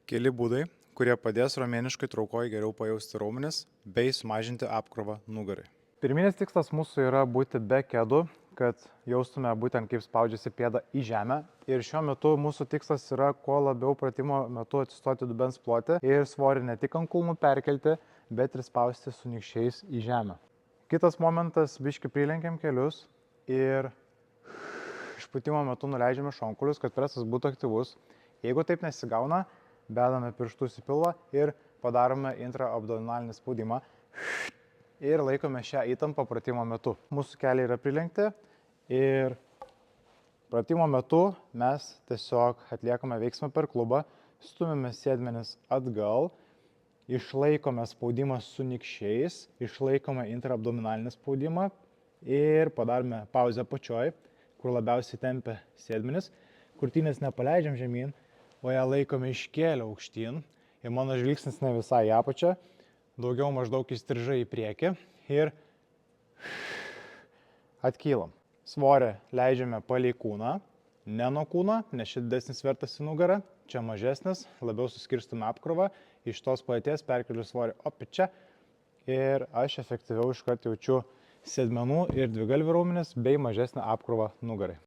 Keli būdai, kurie padės romėniškai traukoj geriau pajausti raumenis bei sumažinti apkrovą nugarai. Pirminis tikslas mūsų yra būti be kėdų, kad jaustume būtent kaip spaudžiasi pėda į žemę. Ir šiuo metu mūsų tikslas yra kuo labiau pratimo metu atsistoti dubens plote ir svorį ne tik ant kulnų perkelti, bet ir spausti su nykščiais į žemę. Kitas momentas, biški prilenkiam kelius ir išpūtimo metu nuleidžiame šonkulius, kad presas būtų aktyvus. Jeigu taip nesigauna, bedame pirštus į pilvą ir padarome intraabdominalinį spaudimą ir laikome šią įtampą pratimo metu. Mūsų keliai yra prilenkti ir pratimo metu mes tiesiog atliekame veiksmą per klubą, stumime sėdmenis atgal, išlaikome spaudimą su nykščiais, išlaikome intraabdominalinį spaudimą ir padarome pauzę apačioj, kur labiausiai tempia sėdmenis. Krūtinės nepaleidžiam žemyn, o ją laikome iškėlę aukštyn ir mano žvilgsnis ne visai į apačią, daugiau maždaug įstrižai į priekį ir atkylam. Svorį leidžiame palei kūną, ne nuo kūno, nes čia didesnis svertas į nugarą, čia mažesnis, labiau suskirstume apkrovą, iš tos padėties perkeliu svorį čia ir aš efektyviau iškart jaučiu sėdmenų ir dvigalvių raumenis bei mažesnę apkrovą nugarai.